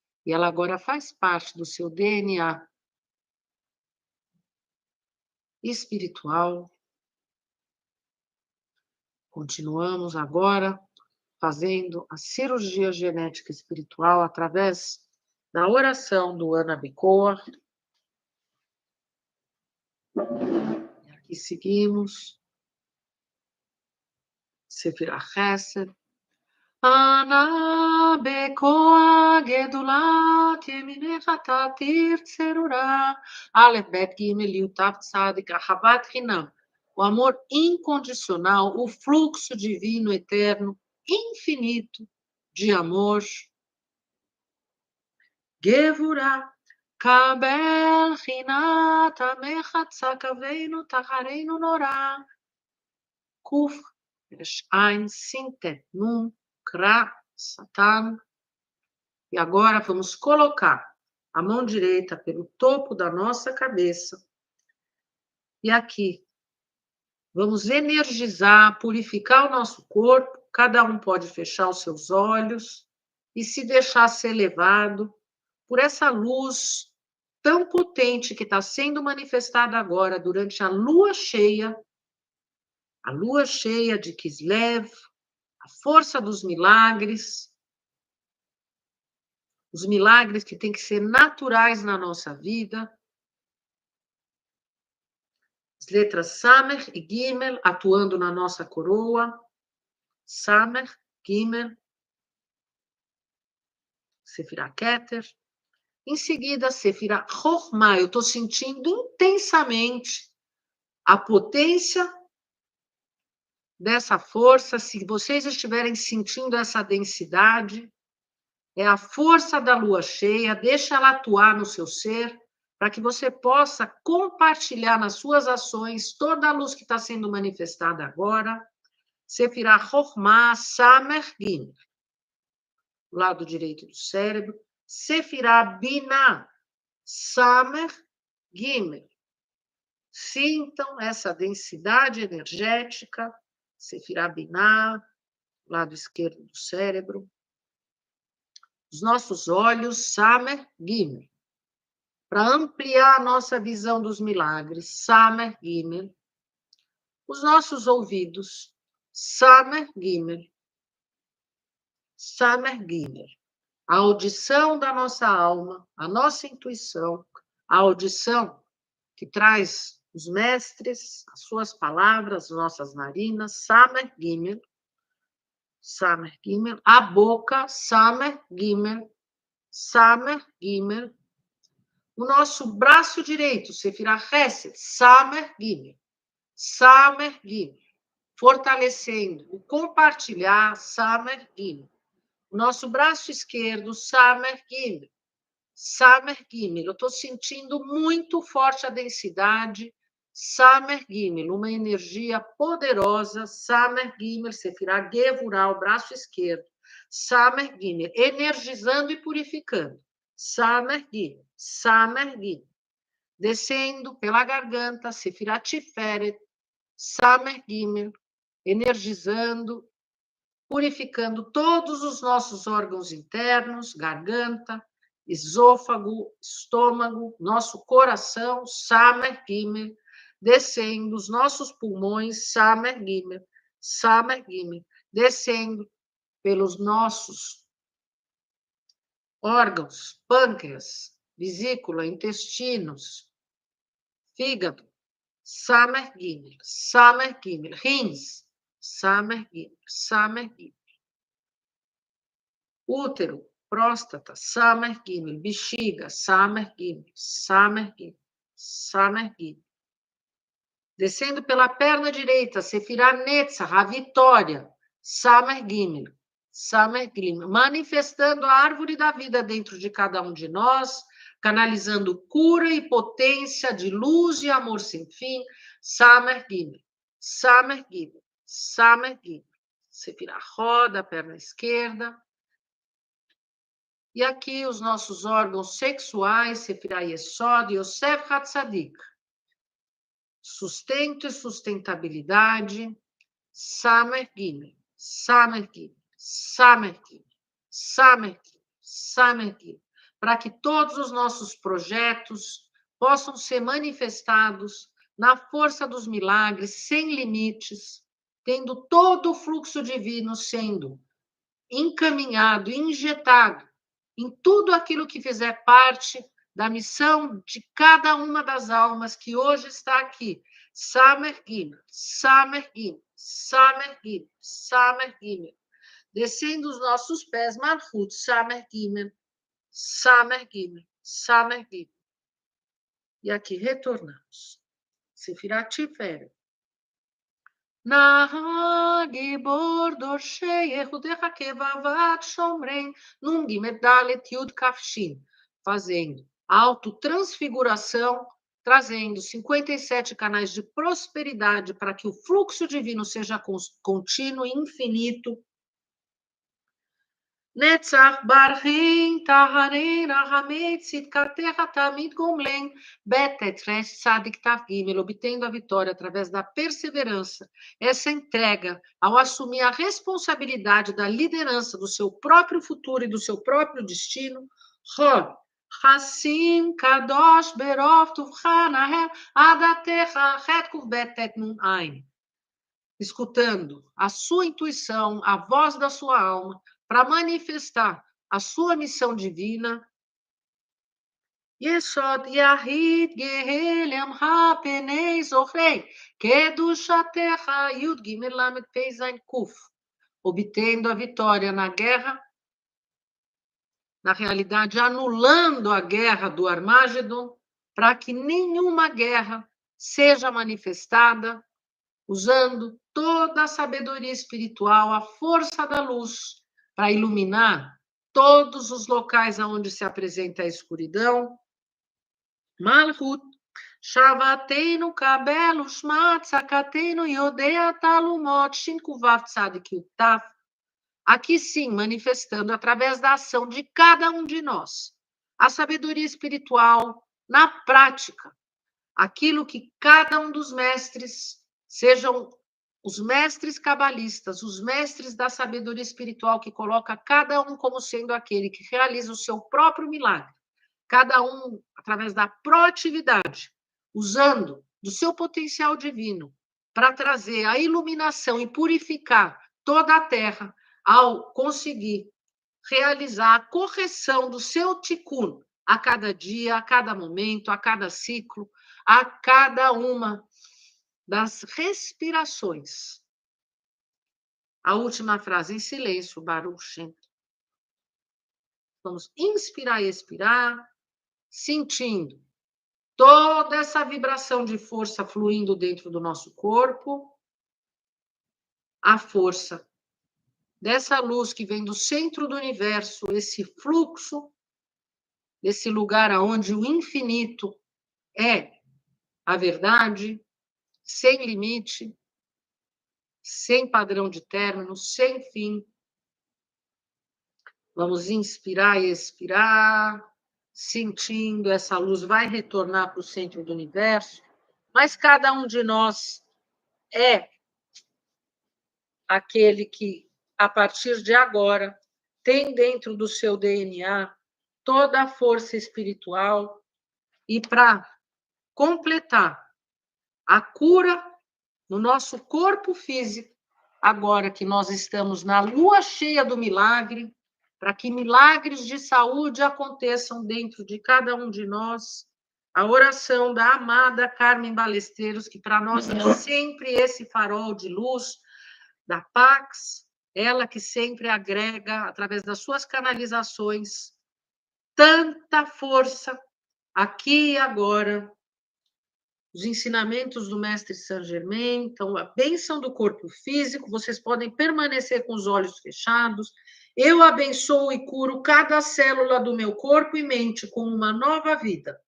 E ela agora faz parte do seu DNA espiritual. Continuamos agora fazendo a cirurgia genética espiritual através da oração do Ana Becoa. E aqui seguimos. Sefirah Chesed. Ana Bekoa Gedulat Yeminecha Tatir Tserura. Aleph Bet Gimel Yutav Tzadik Ahavat Hinam. O amor incondicional, o fluxo divino eterno, infinito de amor. Gevurah Kabel Chinat Amecha Tzakaveinu Tachareinu Norah. Kuf Ein Sintet Nun Kra Satan. E agora vamos colocar a mão direita pelo topo da nossa cabeça. E aqui vamos energizar, purificar o nosso corpo. Cada um pode fechar os seus olhos e se deixar ser levado por essa luz tão potente que está sendo manifestada agora durante a lua cheia de Kislev, a força dos milagres, os milagres que têm que ser naturais na nossa vida. As letras Samer e Gimel atuando na nossa coroa. Samer, Gimel, Sefirah Keter. Em seguida, Sefirah Chokhmah. Eu estou sentindo intensamente a potência dessa força. Se vocês estiverem sentindo essa densidade, é a força da lua cheia, deixa ela atuar no seu ser, para que você possa compartilhar nas suas ações toda a luz que está sendo manifestada agora. Sefirah Chokhmah, Samer, Gimel. Lado direito do cérebro. Sefirah Binah, Samer, Gimel. Sintam essa densidade energética. Sefirah Binah, lado esquerdo do cérebro. Os nossos olhos, Samer, Gimel, para ampliar a nossa visão dos milagres, Samer, Gimel. Os nossos ouvidos, Samer, Gimel, Samer, Gimel. A audição da nossa alma, a nossa intuição, a audição que traz os mestres, as suas palavras, nossas narinas, Samer, Gimel. Samer, Gimel. A boca, Samer, Gimel, Samer, Gimel. O nosso braço direito, Sefirah Chesed, Samer, Gimel, Samer, Gimel. Fortalecendo o compartilhar, Samer, Gimel. O nosso braço esquerdo, Samer, Gimel, Samer, Gimel. Eu estou sentindo muito forte a densidade, Samer, Gimel, uma energia poderosa, Samer, Gimel, Sefirah Gevurah, o braço esquerdo, Samer, Gimel, energizando e purificando, Samer, Gimel, Samer, Gimel, descendo pela garganta, Sefirah Tiferet, Samer, Gimel, energizando, purificando todos os nossos órgãos internos, garganta, esôfago, estômago, nosso coração, Samer, Gimel, descendo os nossos pulmões, Samer, Gimel, Samer, Gimel, descendo pelos nossos órgãos, pâncreas, vesícula, intestinos, fígado, Samer, Gimel, Samer, Gimel, rins, Samer, Gimel, Samer, Gimel. Útero, próstata, Samer, Gimel, bexiga, Samer, Gimel, Samer, Gimel, Samer, Gimel. Descendo pela perna direita, Sefirah Netzach, a vitória, Samer, Gimel, Samer, Gimel, manifestando a árvore da vida dentro de cada um de nós, canalizando cura e potência de luz e amor sem fim, Samer, Gimel, Samer, Gimel, Samer, Gimel. Sefirah roda, perna esquerda. E aqui os nossos órgãos sexuais, Sefirah Yesod, Yosef Hatzadik. Sustento e sustentabilidade, Samer, Gimel, Samer, Gimel, Samer, Gimel, Samer, Gimel, Samer, Gimel. para que todos os nossos projetos possam ser manifestados na força dos milagres, sem limites, tendo todo o fluxo divino sendo encaminhado, injetado em tudo aquilo que fizer parte da missão de cada uma das almas que hoje está aqui. Samer Gimel, Samer Gimel, Samer Gimel, Samer Gimel. Descendo os nossos pés, Malchut, Samer Gimel, Samer Gimel, Samer Gimel. E aqui retornamos. Sefirat Tiferet. Na Gibor Dorshei Yehudecha Kevavat Shomrei Num Gimel Dalet Yud Kafshin, fazendo autotransfiguração, trazendo 57 canais de prosperidade para que o fluxo divino seja contínuo e infinito. Netzach Barhin Taharin Rahamei Tzidkatecha Tamid Gomlen Betet Resh Tzadik Tav Gimel, obtendo a vitória através da perseverança, essa entrega ao assumir a responsabilidade da liderança do seu próprio futuro e do seu próprio destino. Hod Hassim Kadosh Berov Tuvchanahem Adatecha Retkuf Betet Nun Ain, escutando a sua intuição, a voz da sua alma, para manifestar a sua missão divina. Yesod Yahid Gehelem HaPenei Zohrei Kedushatecha Yud Gimel Lamed Pei Zain Kuf, obtendo a vitória na guerra, na realidade, anulando a guerra do Armagedon, para que nenhuma guerra seja manifestada, usando toda a sabedoria espiritual, a força da luz, para iluminar todos os locais onde se apresenta a escuridão. Malchut, Shavateinu Kabelu Shmat Sakatenu Yodea Talumot Shinkuvav Tzadik Yutav. Aqui sim, manifestando através da ação de cada um de nós a sabedoria espiritual na prática, aquilo que cada um dos mestres, sejam os mestres cabalistas, os mestres da sabedoria espiritual, que coloca cada um como sendo aquele que realiza o seu próprio milagre, cada um através da proatividade, usando do seu potencial divino para trazer a iluminação e purificar toda a terra, ao conseguir realizar a correção do seu tikkun a cada dia, a cada momento, a cada ciclo, a cada uma das respirações. A última frase em silêncio, Baruch Shem. Vamos inspirar e expirar, sentindo toda essa vibração de força fluindo dentro do nosso corpo, a força dessa luz que vem do centro do universo, esse fluxo, desse lugar onde o infinito é a verdade, sem limite, sem padrão de término, sem fim. Vamos inspirar e expirar, sentindo essa luz vai retornar para o centro do universo, mas cada um de nós é aquele que, a partir de agora, tem dentro do seu DNA toda a força espiritual, e para completar a cura no nosso corpo físico, agora que nós estamos na lua cheia do milagre, para que milagres de saúde aconteçam dentro de cada um de nós, a oração da amada Carmen Balesteiros, que para nós é sempre esse farol de luz, da Pax, ela que sempre agrega, através das suas canalizações, tanta força aqui e agora, os ensinamentos do mestre Saint Germain, então a bênção do corpo físico, vocês podem permanecer com os olhos fechados. Eu abençoo e curo cada célula do meu corpo e mente com uma nova vida,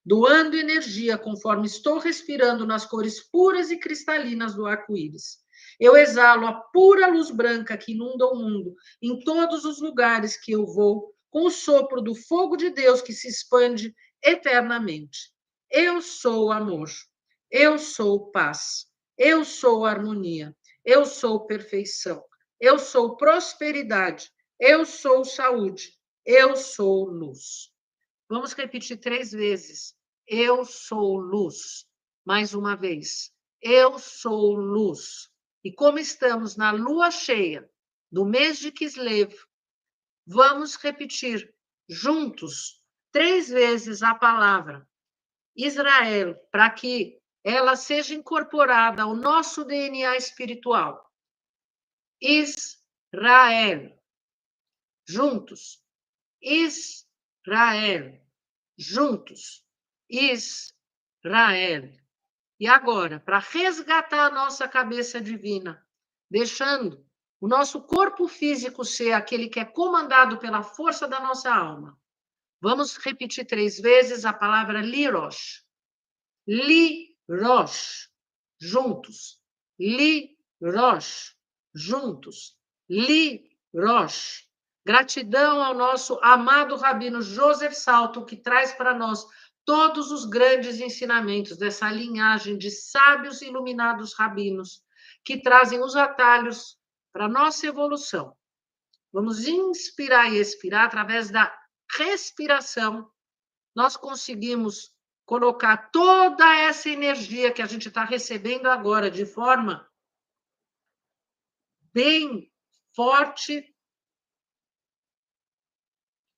doando energia conforme estou respirando nas cores puras e cristalinas do arco-íris. Eu exalo a pura luz branca que inunda o mundo em todos os lugares que eu vou, com o sopro do fogo de Deus que se expande eternamente. Eu sou amor, eu sou paz, eu sou harmonia, eu sou perfeição, eu sou prosperidade, eu sou saúde, eu sou luz. Vamos repetir 3 vezes. Eu sou luz. Mais uma vez. Eu sou luz. E como estamos na lua cheia do mês de Kislev, vamos repetir juntos 3 vezes a palavra Israel, para que ela seja incorporada ao nosso DNA espiritual. Israel. Juntos. Israel. Juntos. Israel. E agora, para resgatar a nossa cabeça divina, deixando o nosso corpo físico ser aquele que é comandado pela força da nossa alma, vamos repetir 3 vezes a palavra Lirosh. Lirosh. Juntos. Lirosh. Juntos. Lirosh. Gratidão ao nosso amado Rabino Joseph Salto, que traz para nós todos os grandes ensinamentos dessa linhagem de sábios e iluminados rabinos, que trazem os atalhos para a nossa evolução. Vamos inspirar e expirar através da respiração. Nós conseguimos colocar toda essa energia que a gente está recebendo agora de forma bem forte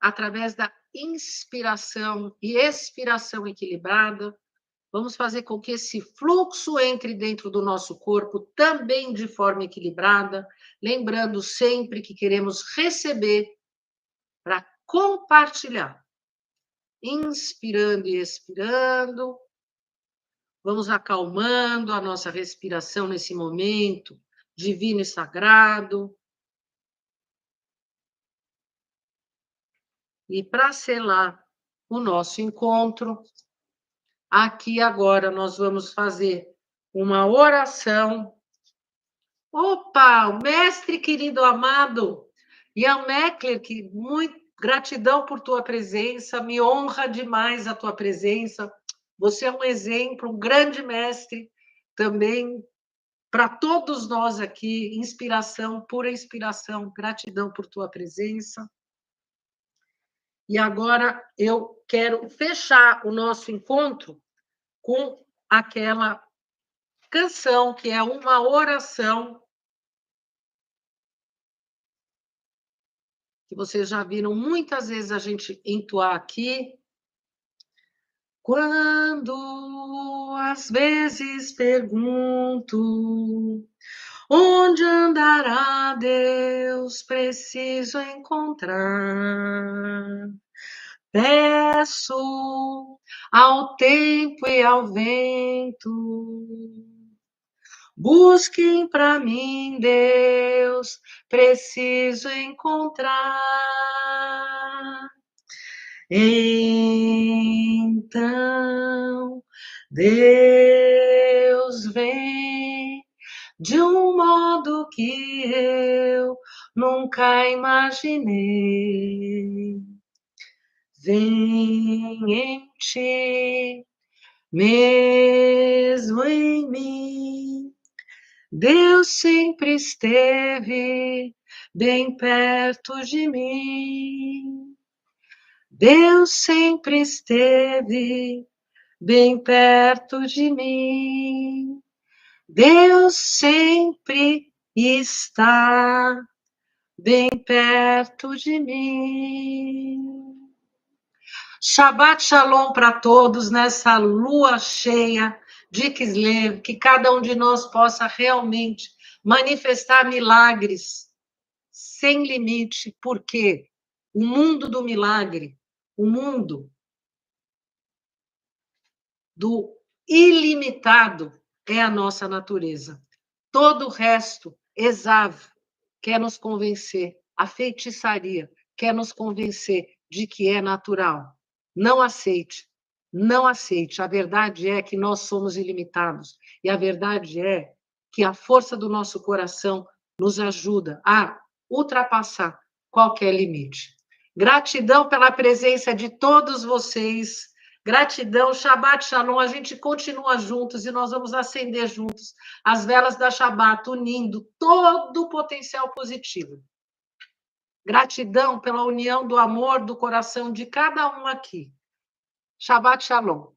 através da inspiração e expiração equilibrada. Vamos fazer com que esse fluxo entre dentro do nosso corpo também de forma equilibrada, lembrando sempre que queremos receber para compartilhar. Inspirando e expirando. Vamos acalmando a nossa respiração nesse momento divino e sagrado. E para selar o nosso encontro, aqui agora nós vamos fazer uma oração. Opa, o mestre querido amado, Ian Meckler, que muito gratidão por tua presença, me honra demais a tua presença. Você é um exemplo, um grande mestre também para todos nós aqui, inspiração, pura inspiração, gratidão por tua presença. E agora eu quero fechar o nosso encontro com aquela canção que é uma oração que vocês já viram muitas vezes a gente entoar aqui. Quando às vezes pergunto onde andará Deus, preciso encontrar. Peço ao tempo e ao vento, busquem para mim, Deus, preciso encontrar. Então, Deus vem de um modo que eu nunca imaginei. Vem em ti, mesmo em mim. Deus sempre esteve bem perto de mim. Deus sempre esteve bem perto de mim. Deus sempre está bem perto de mim. Shabbat Shalom para todos nessa lua cheia de Kislev, que cada um de nós possa realmente manifestar milagres sem limite, porque o mundo do milagre, o mundo do ilimitado é a nossa natureza. Todo o resto, Esav, quer nos convencer, a feitiçaria quer nos convencer de que é natural. Não aceite, não aceite. A verdade é que nós somos ilimitados. E a verdade é que a força do nosso coração nos ajuda a ultrapassar qualquer limite. Gratidão pela presença de todos vocês. Gratidão, Shabbat Shalom. A gente continua juntos e nós vamos acender juntos as velas da Shabbat, unindo todo o potencial positivo. Gratidão pela união do amor do coração de cada um aqui. Shabbat shalom.